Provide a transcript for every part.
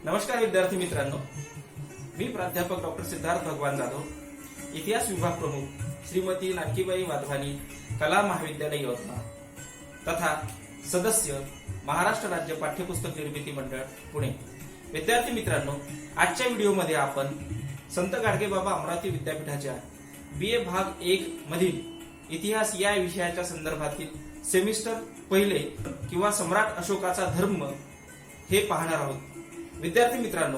नमस्कार विद्यार्थी मित्रांनो, मी प्राध्यापक डॉक्टर सिद्धार्थ भगवान जाधव, इतिहास विभाग प्रमुख श्रीमती नानकीबाई वाधवानी कला महाविद्यालय यवतमाळ तथा सदस्य महाराष्ट्र राज्य पाठ्यपुस्तक निर्मिती मंडळ पुणे। विद्यार्थी मित्रांनो, आजच्या व्हिडिओमध्ये आपण संत गाडगेबाबा अमरावती विद्यापीठाच्या BA भाग 1 मधील इतिहास या विषयाच्या संदर्भातील सेमिस्टर पहिले किंवा सम्राट अशोकाचा धर्म हे पाहणार आहोत। विद्यार्थी मित्रांनो,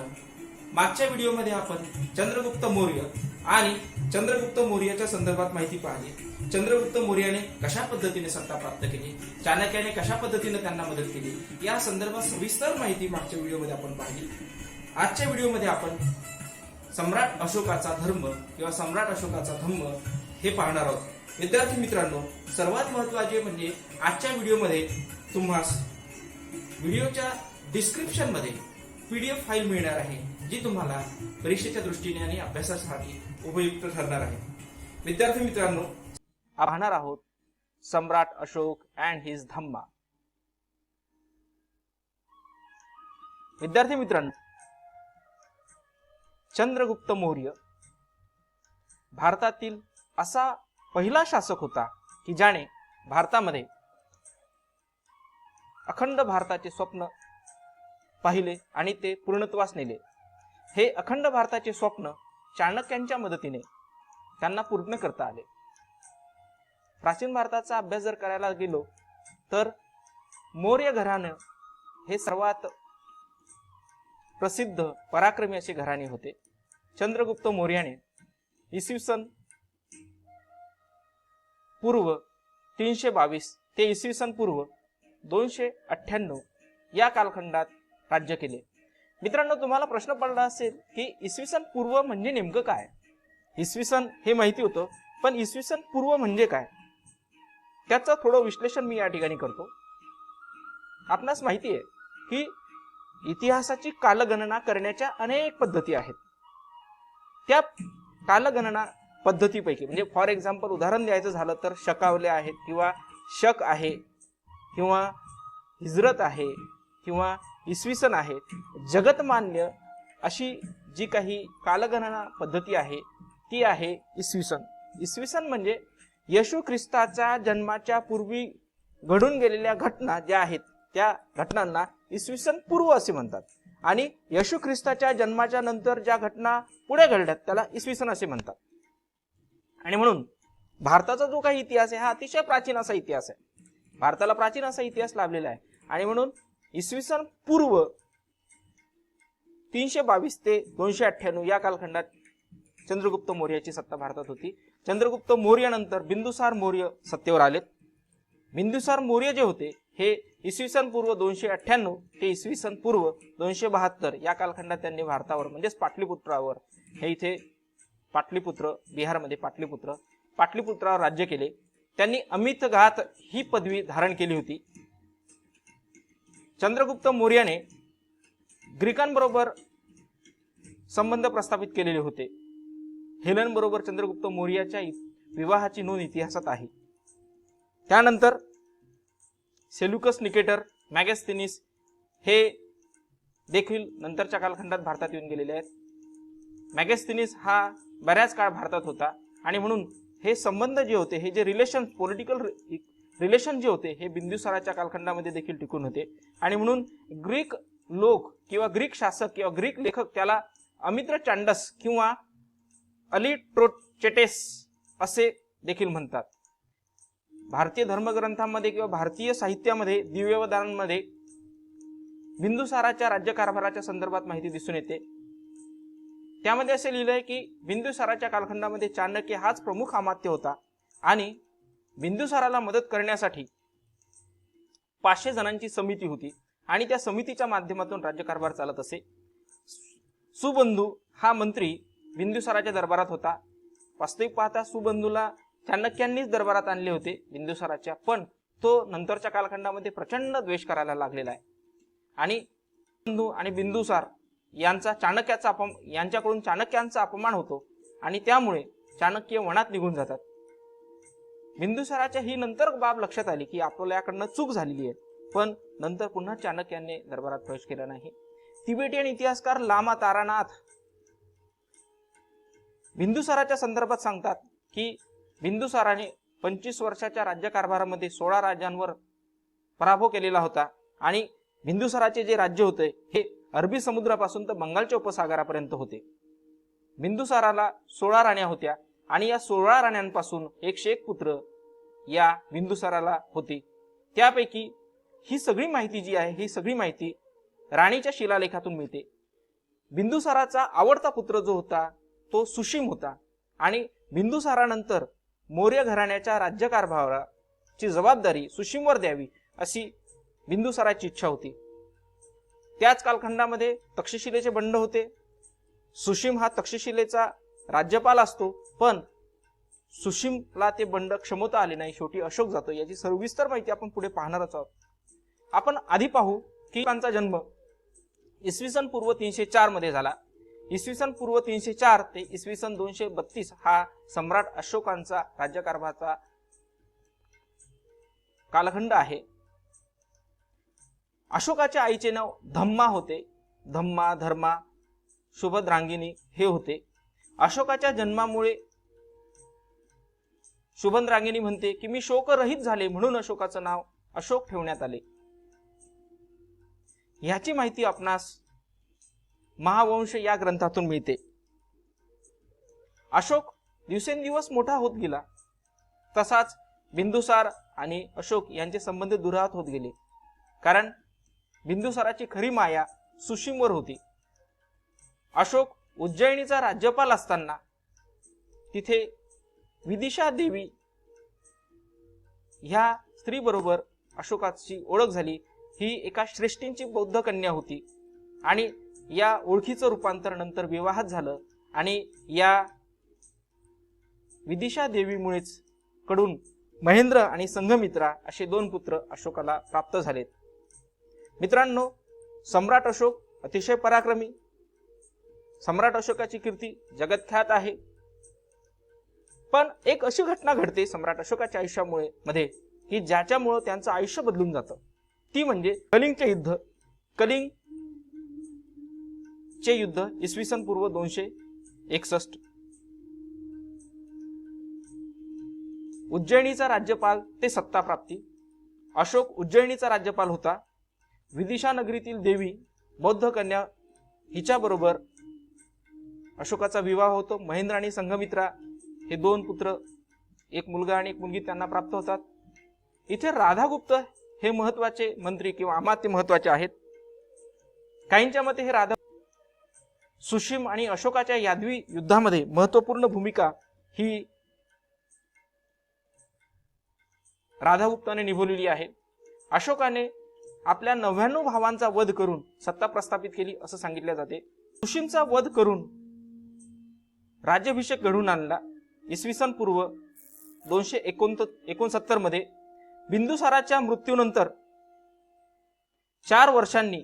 मागच्या व्हिडिओमध्ये आपण चंद्रगुप्त मौर्य आणि चंद्रगुप्त मौर्याच्या संदर्भात माहिती पाहिली। चंद्रगुप्त मौर्याने कशा पद्धतीने सत्ता प्राप्त केली, चाणक्याने कशा पद्धतीने त्यांना मदत केली, या संदर्भात सविस्तर माहिती मागच्या व्हिडिओमध्ये आपण पाहिली। आजच्या व्हिडिओमध्ये आपण सम्राट अशोकाचा धर्म किंवा सम्राट अशोकाचा धम्म हे पाहणार आहोत। विद्यार्थी मित्रांनो, सर्वात महत्त्वाचे म्हणजे आजच्या व्हिडिओमध्ये तुम्हाला व्हिडिओच्या डिस्क्रिप्शन मध्ये PDF फाईल मिळणार आहे, जी तुम्हाला परीक्षेच्या दृष्टीने आणि अभ्यासासाठी उपयुक्त ठरणार आहे। विद्यार्थी मित्रांनो, पाहणार आहोत सम्राट अशोक अँड हिज धम्मा। विद्यार्थी मित्रांनो, चंद्रगुप्त मौर्य भारतातील असा पहिला शासक होता की ज्याने भारतामध्ये अखंड भारताचे स्वप्न पाहिले आणि ते पूर्णत्वास नेले। हे अखंड भारताचे स्वप्न चाणक्यांच्या मदतीने त्यांना पूर्ण करता आले। प्राचीन भारताचा अभ्यास जर करायला गेलो तर मौर्य घराणे हे सर्वात प्रसिद्ध पराक्रमी असे घराणे होते। चंद्रगुप्त मौर्याने इसवी सन पूर्व 322 ते इसवी सन पूर्व 298 या कालखंडात राज्य केले। मित्रांनो, तुम्हाला प्रश्न पडला असेल की इसवी सन पूर्व म्हणजे नेमकं काय? इसवी सन हे माहिती होतं, पण इसवी सन पूर्व म्हणजे काय, त्याचं थोडं विश्लेषण मी या ठिकाणी करतो। आपणास माहिती आहे की इतिहासाची कालगणना करण्याच्या अनेक पद्धती आहेत। त्या कालगणना पद्धतीपैकी म्हणजे फॉर एक्झाम्पल उदाहरण द्यायचं झालं तर शकावले आहेत किंवा शक आहे किंवा हिजरत आहे किंवा इसवी सन आहे, जगतमान्य अशी जी काही कालगणना पद्धती आहे ती आहे इसवी सन। इसवी सन म्हणजे येशू ख्रिस्ताच्या जन्माच्या पूर्वी घडून गेलेल्या घटना ज्या आहेत त्या घटनांना इसवी सन पूर्व असे म्हणतात, आणि येशू ख्रिस्ताच्या जन्माच्या नंतर ज्या घटना पुढे घडल्यात त्याला इसवी सन असे म्हणतात। आणि म्हणून भारताचा जो काही इतिहास आहे हा अतिशय प्राचीन असा इतिहास आहे। भारताला प्राचीन असा इतिहास लाभलेला आहे, आणि म्हणून इसवी सन पूर्व 322 ते 298 या कालखंडात चंद्रगुप्त मौर्याची सत्ता भारतात होती। चंद्रगुप्त मौर्य नंतर बिंदुसार मौर्य सत्तेवर आलेत। बिंदुसार मौर्य जे होते हे इसवी सन पूर्व 298 ते इसवी सन पूर्व 272 या कालखंडात त्यांनी भारतावर म्हणजेच पाटलीपुत्रावर, हे इथे पाटलीपुत्र बिहारमध्ये पाटलीपुत्रावर राज्य केले। त्यांनी अमितघात ही पदवी धारण केली होती। चंद्रगुप्त मौर्याने ग्रीकांबरोबर संबंध प्रस्थापित केलेले होते। हेलन बरोबर चंद्रगुप्त मौर्याच्या विवाहाची नोंद इतिहासात आहे। त्यानंतर सेल्युकस निकेटर, मॅगस्थेनिस हे देखील नंतरच्या कालखंडात भारतात येऊन गेलेले आहेत। मॅगस्थेनिस हा बऱ्याच काळ भारतात होता, आणि म्हणून हे संबंध जे होते, हे जे रिलेशन, पॉलिटिकल रिलेशन जे होते हे बिंदुसाराच्या कालखंडामध्ये देखील टिकून होते। आणि म्हणून ग्रीक लोक किंवा ग्रीक शासक किंवा ग्रीक लेखक त्याला अमित्रचांडस किंवा अलिट्रोचेटेस असे देखील म्हणतात। भारतीय धर्मग्रंथांमध्ये किंवा भारतीय साहित्यामध्ये दिव्यवदानांमध्ये बिंदुसाराच्या राज्यकारभाराच्या संदर्भात माहिती दिसून येते। त्यामध्ये असे लिहिलंय की बिंदुसाराच्या कालखंडामध्ये चाणक्य हाच प्रमुख अमात्य होता, आणि बिंदुसाराला मदत करण्यासाठी 500 जणांची समिती होती, आणि त्या समितीच्या माध्यमातून राज्यकारभार चालत असे। सुबंधू हा मंत्री बिंदुसाराच्या दरबारात होता। वास्तविक पाहता सुबंधूला चाणक्यांनीच दरबारात आणले होते बिंदुसाराच्या, पण तो नंतरच्या कालखंडामध्ये प्रचंड द्वेष करायला लागलेला आहे, आणि सुबंधू आणि बिंदुसार यांच्याकडून चाणक्यांचा अपमान होतो, आणि त्यामुळे चाणक्य वनात निघून जातात। बिंदुसाराच्या ही नंतर बाब लक्षात आली की आपल्याकडनं चूक झालेली आहे, पण नंतर पुन्हा चाणक्याने दरबारात प्रवेश केला नाही। तिबेटियन इतिहासकार लामा तारानाथ बिंदुसाराच्या संदर्भात सांगतात की बिंदुसाराने 25 वर्षाच्या राज्यकारभारामध्ये 16 राजांवर पराभव केलेला होता आणि बिंदुसाराचे जे राज्य होते हे अरबी समुद्रापासून तर बंगालच्या उपसागरापर्यंत होते. बिंदुसाराला 16 राण्या होत्या आणि या 16 राण्यांपासून 101 पुत्र या बिंदुसाराला होते. त्यापैकी ही सगळी माहिती जी आहे ही सगळी माहिती राणीच्या शिलालेखातून मिळते. बिंदुसाराचा आवडता पुत्र जो होता तो सुशीम होता आणि बिंदुसारानंतर मौर्य घराण्याच्या राज्यकारभाराची जबाबदारी सुशीमवर द्यावी अशी बिंदुसाराची इच्छा होती. त्याच कालखंडामध्ये तक्षशिलेचे बंड होते. सुशीम हा तक्षशिलेचा राज्यपाल असतो, पण सुशीमला ते बंड क्षमता आले नाही. शेवटी अशोक जातो. याची सविस्तर माहिती आपण पुढे पाहणारच आहोत. आपण आधी पाहू की त्यांचा जन्म इसवी सन पूर्व 304 मध्ये झाला. इसवी सन पूर्व 304 ते इसवी सन 232 हा सम्राट अशोकांचा राज्यकारभाराचा कालखंड आहे. अशोकाच्या आईचे नाव धम्मा होते. धम्मा, धर्मा, शुभद्रांगिनी हे होते. अशोकाच्या जन्मामुळे शुभद्रांगिनी म्हणते की मी शोकरहित झाले म्हणून अशोकाचं नाव अशोक ठेवण्यात आले. ह्याची माहिती आपणास महावंश या ग्रंथातून मिळते. अशोक दिवसेंदिवस मोठा होत गेला, तसाच बिंदुसार आणि अशोक यांचे संबंध दुरावत होत गेले, कारण बिंदुसाराची खरी माया सुशीमवर होती. अशोक उज्जैनीचा राज्यपाल असताना तिथे विदिशा देवी ह्या स्त्री बरोबर अशोकाची ओळख झाली. ही एका श्रेष्ठींची बौद्ध कन्या होती आणि या ओळखीचं रूपांतर नंतर विवाहात झालं आणि या विदिशा देवीमुळेच कडून महेंद्र आणि संघमित्रा असे 2 पुत्र अशोकाला प्राप्त झालेत. मित्रांनो, सम्राट अशोक अतिशय पराक्रमी. सम्राट अशोकाची कीर्ती जगतख्यात आहे. पण एक अशी घटना घडते सम्राट अशोकाच्या आयुष्यामुळे मध्ये की ज्याच्यामुळे त्यांचं आयुष्य बदलून जातं. ती म्हणजे कलिंगचे युद्ध. कलिंगचे युद्ध इसवी सन पूर्व 261. उज्जैनीचा राज्यपाल ते सत्ता प्राप्ती. अशोक उज्जैनीचा राज्यपाल होता. विदिशा नगरीतील देवी बौद्ध कन्या हिच्या बरोबर अशोकाचा विवाह होतो. महेंद्र आणि संघमित्रा हे 2 पुत्र, एक मुलगा आणि एक मुलगी त्यांना प्राप्त होतात. इथे राधागुप्त हे महत्वाचे मंत्री किंवा अमात्य महत्वाचे आहेत. काहींच्या मते हे राधा सुशीम आणि अशोकाच्या यादवी युद्धामध्ये महत्वपूर्ण भूमिका ही राधागुप्ताने निभवलेली आहे. अशोकाने आपल्या 99 भावांचा वध करून सत्ता प्रस्थापित केली असं सांगितले जाते. सुशीमचा वध करून राज्याभिषेक घडवून आणला. इसवी सन पूर्व 269 मध्ये बिंदुसाराच्या मृत्यूनंतर 4 वर्षांनी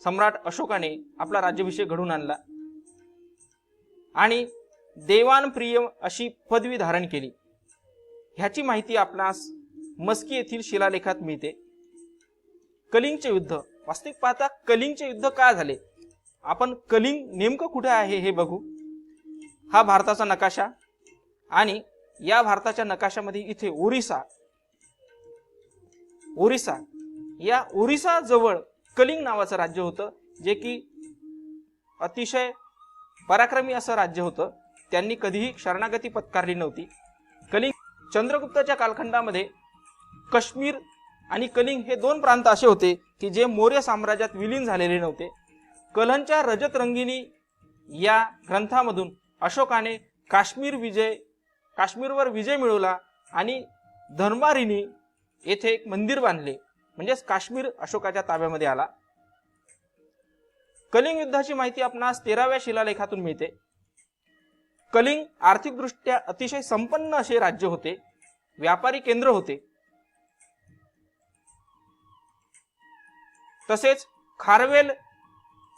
सम्राट अशोकाने आपला राज्याभिषेक घडवून आणला आणि देवान प्रिय अशी पदवी धारण केली. ह्याची माहिती आपणास मस्की येथील शिलालेखात मिळते. कलिंगचे युद्ध, वास्तविक पाहता कलिंगचे युद्ध का झाले, आपण कलिंग नेमकं कुठे आहे हे बघू. हा भारताचा नकाशा आणि या भारताच्या नकाशामध्ये इथे ओरिसा या ओरिसा जवळ कलिंग नावाचं राज्य होतं, जे की अतिशय पराक्रमी असं राज्य होतं. त्यांनी कधीही शरणागती पत्कारली नव्हती. कलिंग चंद्रगुप्ताच्या कालखंडामध्ये काश्मीर आणि कलिंग हे 2 प्रांत असे होते की जे मौर्य साम्राज्यात विलीन झालेले नव्हते. कलहंच्या रजतरंगिणी या ग्रंथामधून अशोकाने काश्मीरवर विजय मिळवला आणि धर्मारिणी येथे एक मंदिर बांधले, म्हणजेच काश्मीर अशोकाच्या ताब्यामध्ये आला. कलिंग युद्धाची माहिती आपणास 13व्या शिलालेखातून मिळते. कलिंग आर्थिकदृष्ट्या अतिशय संपन्न असे राज्य होते, व्यापारी केंद्र होते. तसेच खारवेल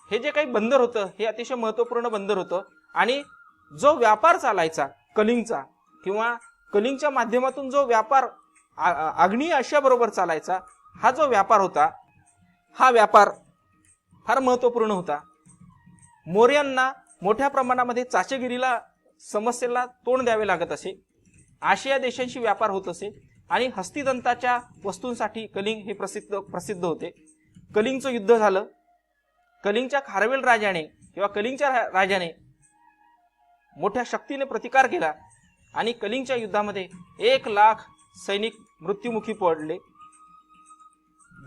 हे जे काही बंदर होतं हे अतिशय महत्वपूर्ण बंदर होतं आणि जो व्यापार चालायचा कलिंगचा किंवा कलिंगच्या माध्यमातून जो व्यापार आग्नेय आशिया बरोबर चालायचा, हा जो व्यापार होता हा व्यापार फार महत्वपूर्ण होता. मौर्यांना मोठ्या प्रमाणामध्ये चाचेगिरीला समस्येला तोंड द्यावे लागत असे. आशिया देशांशी व्यापार होत असे आणि हस्तिदंताच्या वस्तूंसाठी कलिंग हे प्रसिद्ध होते. कलिंगचं युद्ध झालं. कलिंगच्या खारवेल राजाने किंवा कलिंगच्या राजाने मोठ्या शक्तीने प्रतिकार केला आणि कलिंगच्या युद्धामध्ये 1,00,000 सैनिक मृत्युमुखी पडले.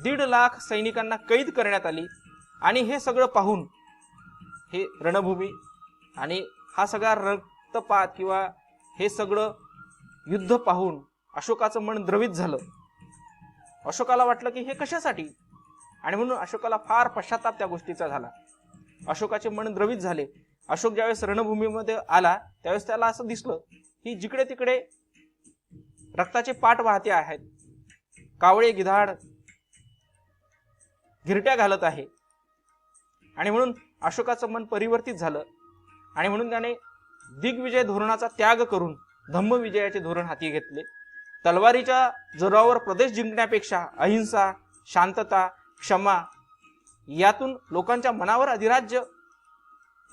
1,50,000 सैनिकांना कैद करण्यात आली. आणि हे सगळं पाहून, हे रणभूमी आणि हा सगळा रक्तपात किंवा हे सगळं युद्ध पाहून अशोकाचं मन द्रवित झालं. अशोकाला वाटलं की हे कशासाठी, आणि म्हणून अशोकाला फार पश्चाताप त्या गोष्टीचा झाला. अशोकाचे मन द्रवित झाले. अशोक ज्यावेळेस रणभूमीमध्ये आला त्यावेळेस त्याला असं दिसलं की जिकडे तिकडे रक्ताचे पाट वाहते आहेत, कावळे गिधाड घिरट्या घालत आहे. आणि म्हणून अशोकाचं मन परिवर्तित झालं आणि म्हणून त्याने दिग्विजय धोरणाचा त्याग करून धम्मविजयाचे धोरण हाती घेतले. तलवारीच्या जोरावर प्रदेश जिंकण्यापेक्षा अहिंसा, शांतता, क्षमा यातून लोकांच्या मनावर अधिराज्य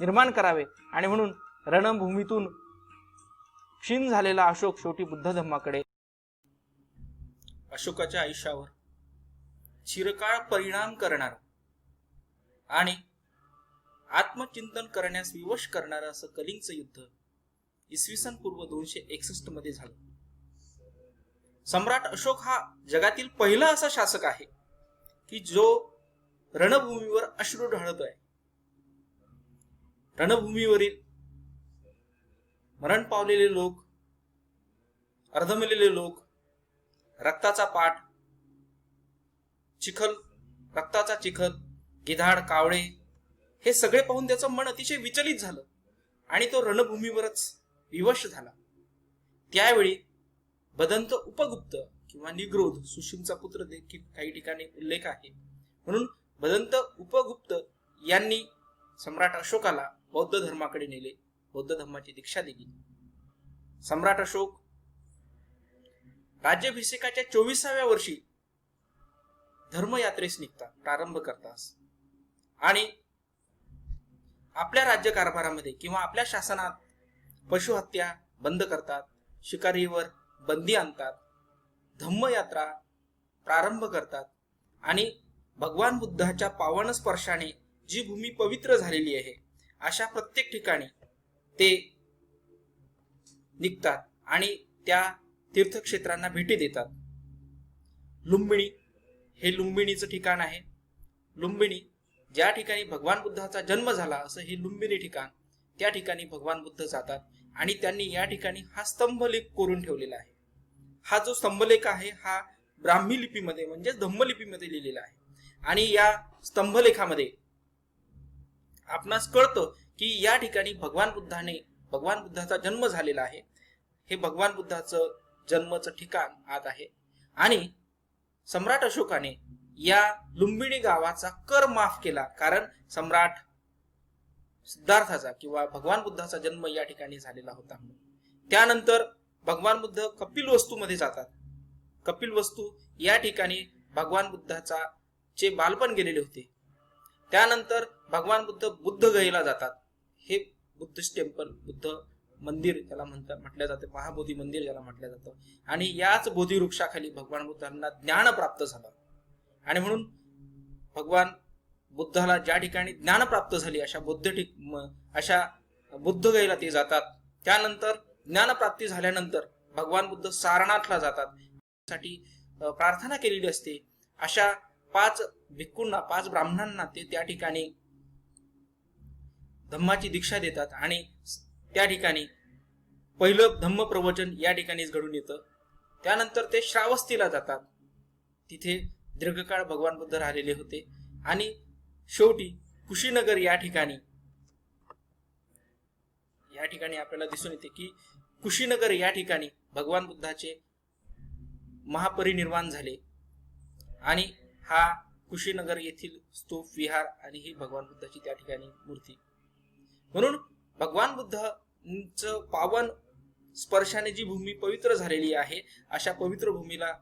निर्माण करावे. आणि म्हणून रणभूमीतून क्षीण झालेला अशोक शेवटी बुद्ध धम्माकडे. अशोकाच्या आयुष्यावर चिरकाळ परिणाम करणारा आणि आत्मचिंतन करण्यास विवश करणारं असं कलिंगचं युद्ध इसवी पूर्व 261 मध्ये झालं. सम्राट अशोक हा जगातील पहिला असा शासक आहे की जो रणभूमीवर अश्रू ढाळतोय. रणभूमीवरील मरण पावलेले लोक, अर्धमेलेले लोक, रक्ताचा पाट, रक्ताचा चिखल, गिधाड, कावळे हे सगळे पाहून त्याचं मन अतिशय विचलित झालं आणि तो रणभूमीवरच विवश झाला. त्यावेळी बदंत उपगुप्त किंवा निग्रोध, सुशीमचा पुत्र देखील काही ठिकाणी उल्लेख आहे. म्हणून बदंत उपगुप्त यांनी सम्राट अशोकाला बौद्ध धर्माकडे नेले, बौद्ध धर्माची दीक्षा दिली. सम्राट अशोक राज्याभिषेकाच्या 24व्या वर्षी धर्मयात्रेस निघतात, प्रारंभ करतात आणि आपल्या राज्यकारभारामध्ये किंवा आपल्या शासनात पशुहत्या बंद करतात, शिकारीवर बंदी आणतात, धम्मयात्रा प्रारंभ करतात आणि भगवान बुद्धाच्या पावन स्पर्शाने जी भूमी पवित्र झालेली आहे अशा प्रत्येक ठिकाणी ते निघतात आणि त्या तीर्थक्षेत्रांना भेटी देतात. लुंबिनी हे लुंबिनीचं ठिकाण आहे. लुंबिनी ज्या ठिकाणी भगवान बुद्धाचा जन्म झाला असं हे लुंबिनी ठिकाण, त्या ठिकाणी भगवान बुद्ध जातात आणि त्यांनी या ठिकाणी हा स्तंभलेख कोरून ठेवलेला आहे. हा जो स्तंभलेख आहे हा ब्राह्मी लिपीमध्ये म्हणजे धम्मलिपीमध्ये लिहिलेला आहे. आणि या स्तंभलेखामध्ये आपणास कळतं की या ठिकाणी भगवान बुद्धाचा जन्म झालेला आहे. हे भगवान बुद्धाचं जन्माचं ठिकाण आत आहे. आणि सम्राट अशोकाने या लुंबिनी गावाचा कर माफ केला, कारण सम्राट सिद्धार्थाचा किंवा भगवान बुद्धाचा जन्म या ठिकाणी झालेला होता. त्यानंतर भगवान बुद्ध कपिलवस्तूमध्ये जातात. कपिलवस्तू या ठिकाणी भगवान बुद्धाचा चे बालपण गेलेले होते. त्यानंतर भगवान बुद्ध बुद्धगयेला जातात. हे बुद्धिस्ट टेम्पल, बुद्ध मंदिर त्याला म्हटलं जातं, महाबोधी मंदिर ज्याला म्हटलं जातं. आणि याच बोधी वृक्षाखाली भगवान बुद्धांना ज्ञान प्राप्त झालं आणि म्हणून भगवान बुद्धाला ज्या ठिकाणी ज्ञान प्राप्त झाली अशा बुद्धगयेला ते जातात. त्यानंतर ज्ञानप्राप्ती झाल्यानंतर भगवान बुद्ध सारनाथला जातात. साठी प्रार्थना केलेली असते. अशा 5 भिक्खूंना, 5 ब्राह्मणांना ते त्या ठिकाणी धम्माची दीक्षा देतात आणि त्या ठिकाणी पहिलं धम्म प्रवचन या ठिकाणीच घडून येतं. त्यानंतर ते श्रावस्तीला जातात. तिथे दीर्घकाळ भगवान बुद्ध राहिलेले होते आणि शेवटी कुशीनगर या ठिकाणी आपल्याला दिसून येते की कुशीनगर या ठिकाणी भगवान बुद्धाचे महापरिनिर्वाण झाले आणि हा कुशीनगर येथील स्तूप, विहार आणि ही भगवान बुद्धाची त्या ठिकाणी मूर्ती. म्हणून भगवान बुद्धांचं पावन स्पर्शाने जी भूमी पवित्र झालेली आहे अशा पवित्र भूमीला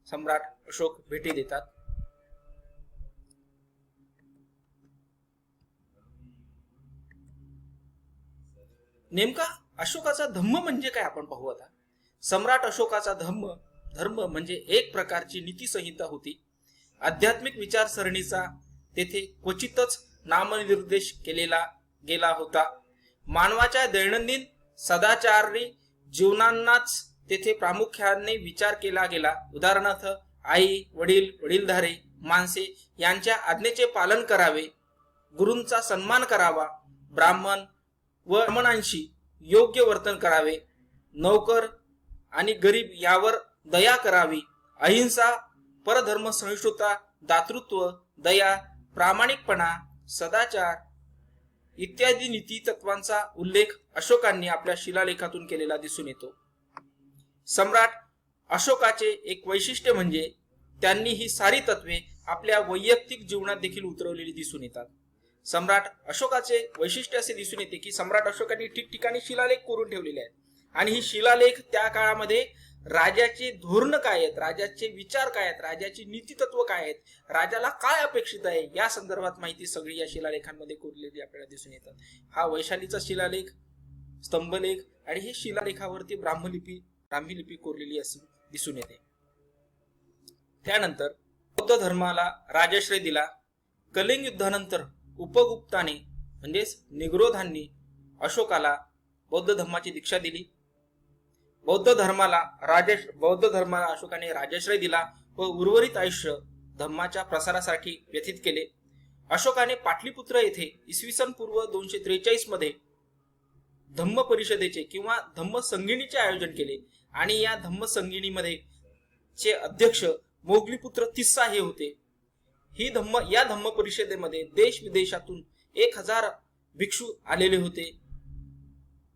सम्राट अशोक भेटी देतात. नेमका अशोकाचा धम्म म्हणजे काय आपण पाहू आता. सम्राट अशोकाचा धर्म म्हणजे एक प्रकारची नीतिसंहिता होती. आध्यात्मिक विचारसरणीचा तेथे क्वचितच नामनिर्देश केलेला गेला होता. मानवाच्या दैनंदिन सदाचारी जीवनांनाच तेथे प्रामुख्याने विचार केला गेला. उदाहरणार्थ आई, वडील, वडीलधारे माणसे यांच्या आज्ञेचे पालन करावे, गुरूंचा सन्मान करावा, ब्राह्मण व ब्राह्मणांशी योग्य वर्तन करावे, नौकर आणि गरीब यावर दया करावी, अहिंसा, परधर्म सहिष्णुता, दातृत्व, दया, प्रामाणिकपणा, सदाचार इत्यादी नीती तत्वांचा उल्लेख अशोकांनी आपल्या शिलालेखातून केलेला दिसून येतो. सम्राट अशोकाचे एक वैशिष्ट्य म्हणजे त्यांनी ही सारी तत्वे आपल्या वैयक्तिक जीवनात देखील उतरवलेली दिसून येतात. सम्राट अशोकाचे वैशिष्ट्य असे दिसून येते की सम्राट अशोकांनी ठिकठिकाणी शिलालेख करून ठेवलेले आहेत आणि ही शिलालेख त्या काळामध्ये राजाचे धोरण काय आहेत, राजाचे विचार काय आहेत, राजाची नीतितत्व काय आहेत, राजाला काय अपेक्षित आहे या संदर्भात माहिती सगळी या शिलालेखांमध्ये कोरलेली आपल्याला दिसून येतात. हा वैशालीचा शिलालेख, स्तंभलेख आणि हे शिलालेखावरती ब्राह्मलिपी कोरलेली अशी दिसून येते. त्यानंतर बौद्ध धर्माला राजाश्रय दिला. कलिंग युद्धानंतर उपगुप्ताने म्हणजेच निग्रोधांनी अशोकाला बौद्ध धर्माची दीक्षा दिली. बौद्ध धर्माला अशोकाने राजाश्रय दिला व उर्वरित आयुष्य धर्माच्या प्रसारासाठी व्यतीत केले. अशोकाने पाटलीपुत्र येथे इसवी सन पूर्व 243 मध्ये धम्म परिषदेचे किंवा धम्म संगिणीचे आयोजन केले आणि या धम्म संगिणीमध्ये चे अध्यक्ष मोगलीपुत्र तिस्सा हे होते. या धम्म परिषदेमध्ये देश विदेशातून 1000 भिक्षू आलेले होते,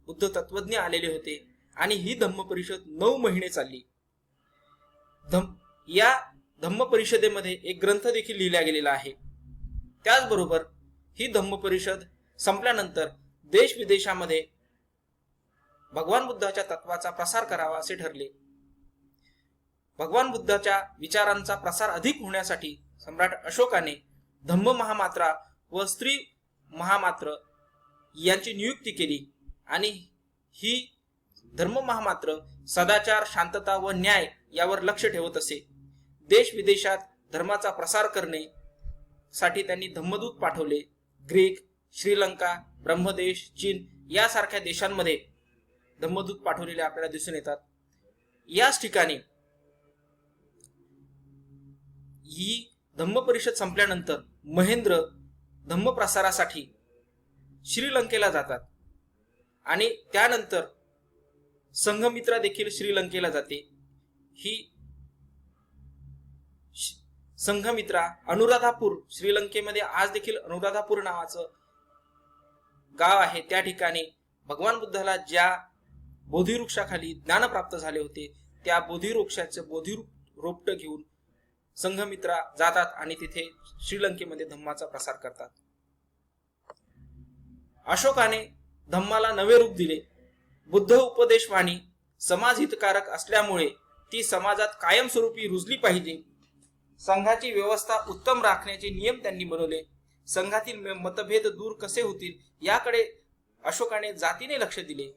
बुद्ध तत्वज्ञ आलेले होते आणि ही धम्म परिषद 9 महिने चालली. या धम्म परिषदेमध्ये एक ग्रंथ देखील लिहिला गेलेला आहे. त्याचबरोबर ही धम्म परिषद संपल्यानंतर देश विदेशामध्ये भगवान बुद्धाच्या तत्वाचा प्रसार करावा असे ठरले. भगवान बुद्धाच्या विचारांचा प्रसार अधिक होण्यासाठी सम्राट अशोकाने धम्म महामात्रा व स्त्री महामात्र यांची नियुक्ती केली आणि ही धर्म महामात्र सदाचार, शांतता व न्याय यावर लक्ष ठेवत असे. देश विदेशात धर्माचा प्रसार करणे साठी त्यांनी धम्मदूत पाठवले. ग्रीक, श्रीलंका, ब्रह्मदेश, चीन यासारख्या देशांमध्ये धम्मदूत पाठवलेले आपल्याला दिसून येतात. याच ठिकाणी ही धम्म परिषद संपल्यानंतर महेंद्र धम्म प्रसारासाठी श्रीलंकेला जातात आणि त्यानंतर संघमित्रा देखील श्रीलंकेला जाते. ही संघमित्रा अनुराधापूर, श्रीलंकेमध्ये आज देखील अनुराधापूर नावाचं गाव आहे, त्या ठिकाणी भगवान बुद्धाला ज्या बोधिवृक्षाखाली ज्ञान प्राप्त झाले होते त्या बोधिवृक्षाचं रोपट घेऊन संघमित्रा जातात आणि तिथे श्रीलंकेमध्ये धम्माचा प्रसार करतात. अशोकाने धम्माला नवे रूप दिले. बुद्ध उपदेशवाणी समाज हितकारक असल्यामुळे ती समाजात कायमस्वरूपी रुजली पाहिजे. संघाची व्यवस्था उत्तम राखण्याचे नियम त्यांनी बनवले. संघातील मतभेद दूर कसे होतील याकडे अशोकाने जातीने लक्ष दिले.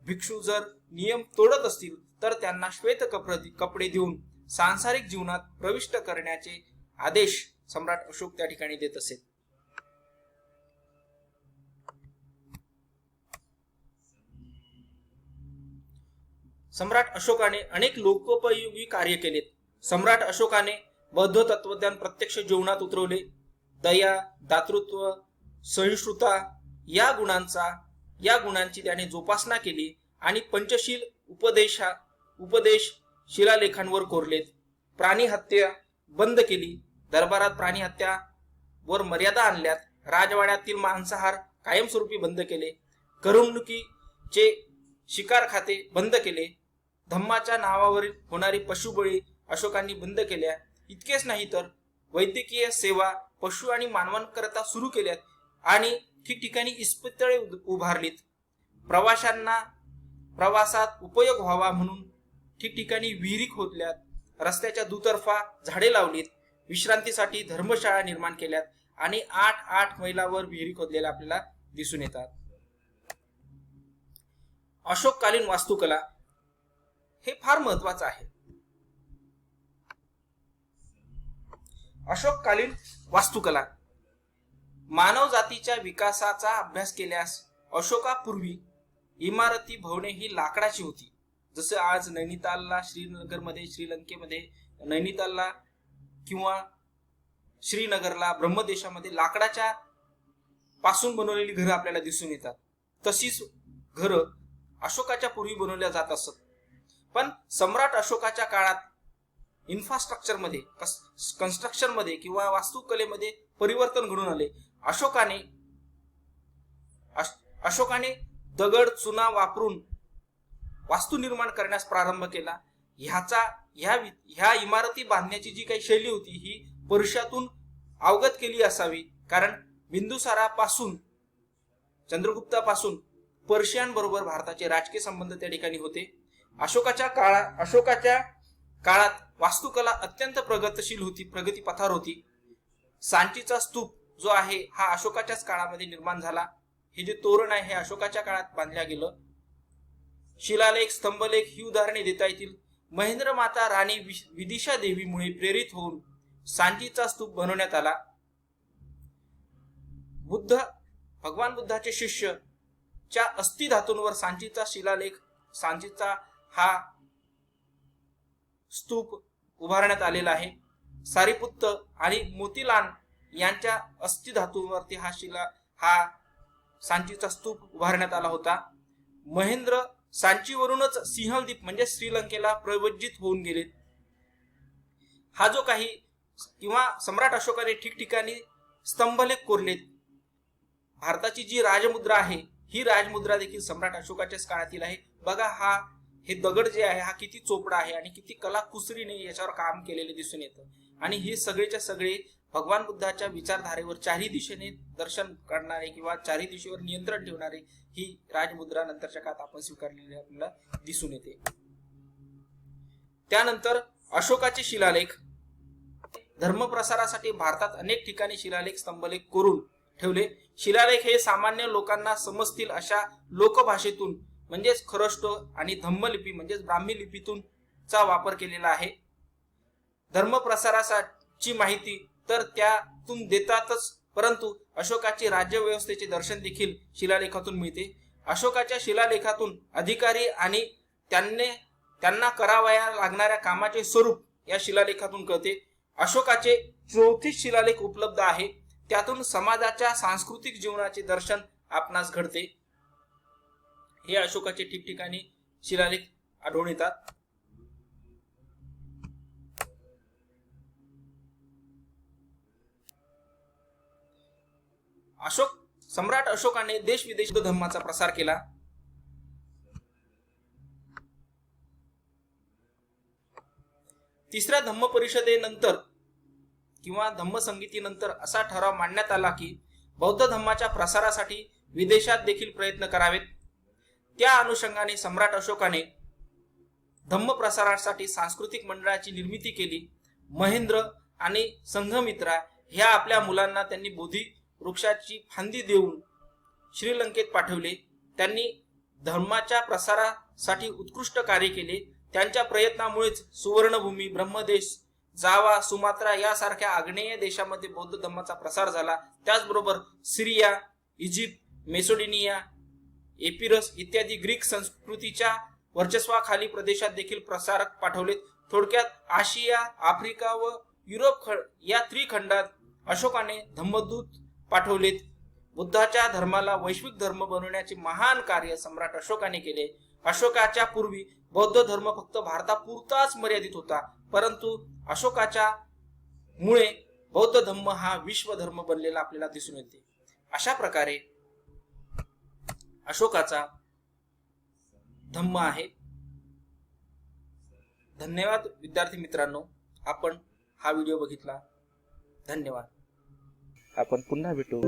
भिक्षू जर नियम तोडत असतील तर त्यांना श्वेत कपडे देऊन सांसारिक जीवनात प्रविष्ट करण्याचे आदेश सम्राट अशोक त्या ठिकाणी देत असे. सम्राट अशोकाने अनेक लोकोपयोगी कार्य केलेत. सम्राट अशोकाने बौद्ध तत्वज्ञान प्रत्यक्ष जीवनात उतरवले. दया, दातृत्व, सहिष्णुता या गुणांची त्याने जोपासना केली आणि पंचशील उपदेश शिलालेखांवर कोरलेत. प्राणी हत्या बंद केली. दरबारात प्राणी हत्या वर मर्यादा आणल्यात. राजवाड्यातील मांसाहार कायमस्वरूपी बंद केले. करमणुकीचे शिकार खाते बंद केले. धम्माच्या नावावर होणारी पशुबळी अशोकांनी बंद केल्या. इतकेच नाही तर वैद्यकीय सेवा पशु आणि मानवांकरता सुरू केल्यात आणि ठिकठिकाणी इस्पितळे उभारलीत. प्रवाशांना प्रवासात उपयोग व्हावा म्हणून ठिकठिकाणी विहिरी खोदल्यात. रस्त्याच्या दुतर्फा झाडे लावलीत. विश्रांतीसाठी धर्मशाळा निर्माण केल्यात आणि 8 मैलावर विहिरी खोदलेल्या आपल्याला दिसून येतात. अशोककालीन वास्तुकला हे फार महत्वाचं आहे. अशोककालीन वास्तुकला मानव जातीच्या विकासाचा अभ्यास केल्यास अशोकापूर्वी इमारती भवने ही लाकडाची होती. जसं आज नैनितालला, श्रीनगरमध्ये, श्रीलंकेमध्ये नैनितालला किंवा श्रीनगरला, ब्रह्मदेशामध्ये लाकडाच्या पासून बनवलेली घरं आपल्याला दिसून येतात. तशीच घरं अशोकाच्या पूर्वी बनवल्या जात असत. पण सम्राट अशोकाच्या काळात इन्फ्रास्ट्रक्चरमध्ये, कन्स्ट्रक्शनमध्ये किंवा वास्तुकलेमध्ये परिवर्तन घडून आले. अशोकाने दगड चुना वापरून वास्तू निर्माण करण्यास प्रारंभ केला. ह्या इमारती बांधण्याची जी काही शैली होती ही पर्शियातून अवगत केली असावी, कारण बिंदुसारापासून, चंद्रगुप्तापासून पर्शियांबरोबर भारताचे राजकीय संबंध त्या ठिकाणी होते. अशोकाच्या काळात वास्तुकला अत्यंत प्रगतशील होती, प्रगतीपथावर होती. सांचीचा स्तूप जो आहे हा अशोकाच्याच काळामध्ये निर्माण झाला. हे जे तोरण आहे हे अशोकाच्या काळात बांधल्या गेलं. शिलालेख, स्तंभलेख ही उदाहरणे देता येतील. महेंद्र माता राणी विदिशा देवीमुळे प्रेरित होऊन सांचीचा स्तूप बनवण्यात आला. भगवान बुद्धाचे शिष्य च्या अस्थि धातूंवर सांचीचा शिलालेख, सांचीचा हा स्तूप उभारण्यात आलेला आहे. सारीपुत्त आणि मोतीलाल यांच्या अस्थि धातूंवरती हा सांचीचा स्तूप उभारण्यात आला होता. महेंद्र सांचीवरूनच सिंहलदीप म्हणजे श्रीलंकेला प्रव्रजित होऊन गेले. हा जो काही किंवा सम्राट अशोकाने ठिकठिकाणी स्तंभलेख कोरलेत. भारताची जी राजमुद्रा आहे ही राजमुद्रा देखील सम्राट अशोकाच्याच काळातील आहे. बघा हे दगड जे आहे हा किती चोपडा आहे आणि किती कलाकुसरीने याच्यावर काम केलेले दिसून येतं. आणि हे सगळेच्या सगळे भगवान बुद्धाच्या विचारधारेवर चारही दिशेने दर्शन करणारे किंवा चारही दिशेवर नियंत्रण ठेवणारे ही राजमुद्रा नंतरच्या काळात आपण स्वीकारलेली आपल्याला दिसून येते. त्यानंतर अशोकाचे शिलालेख. धर्मप्रसारासाठी भारतात अनेक ठिकाणी शिलालेख, स्तंभलेख करून ठेवले. शिलालेख हे सामान्य लोकांना समजतील अशा लोकभाषेतून म्हणजेच खरष्ट आणि धम्मलिपी म्हणजेच ब्राह्मी लिपीतून चा वापर केलेला आहे. धर्मप्रसाराची माहिती तर त्यातून देतातच, परंतु अशोकाची राज्य व्यवस्थेचे दर्शन देखील शिलालेखातून मिळते. अशोकाच्या शिलालेखातून अधिकारी आणि त्यांना करावया लागणाऱ्या कामाचे स्वरूप या शिलालेखातून कळते. अशोकाचे 34 शिलालेख उपलब्ध आहे. त्यातून समाजाच्या सांस्कृतिक जीवनाचे दर्शन आपणास घडते. हे अशोकाचे ठिकठिकाणी शिलालेख आढळून येतात. सम्राट अशोकाने देश विदेश धम्माचा प्रसार केला. तिसऱ्या धम्म परिषदेनंतर किंवा धम्मसंगीतीनंतर असा ठराव मांडण्यात आला की बौद्ध धम्माच्या प्रसारासाठी विदेशात देखील प्रयत्न करावेत. त्या अनुषंगाने सम्राट अशोकाने धम्म प्रसारासाठी सांस्कृतिक मंडळाची निर्मिती केली. महेंद्र आणि संघमित्रा ह्या आपल्या मुलांना त्यांनी बोधी वृक्षाची फांदी देऊन श्रीलंकेत पाठवले. त्यांनी धर्माच्या प्रसारासाठी उत्कृष्ट कार्य केले. त्यांच्या प्रयत्नामुळेच सुवर्णभूमी, ब्रह्मदेश, जावा, सुमात्रा यासारख्या आग्नेय देशामध्ये बौद्ध धर्माचा प्रसार झाला. त्याचबरोबर सिरिया, इजिप्त, मेसोडेनिया, एपिरस इत्यादी ग्रीक संस्कृतीच्या वर्चस्वाखाली प्रदेशात देखील प्रसारक पाठवलेत. थोडक्यात आशिया, आफ्रिका व युरोप या त्रिखंडात अशोकाने धम्मदूत पाठवलेत. बुद्धाच्या धर्माला वैश्विक धर्म बनवण्याचे महान कार्य सम्राट अशोकाने केले. अशोकाच्या पूर्वी बौद्ध धर्म फक्त भारतापुरताच मर्यादित होता, परंतु अशोकाच्या मुळे बौद्ध धर्म हा विश्व धर्म बनलेला आपल्याला दिसून येते. अशा प्रकारे अशोकाचा धम्म आहे. धन्यवाद विद्यार्थी मित्रांनो, आपण हा व्हिडिओ बघितला. धन्यवाद. आपण पुन्हा भेटू.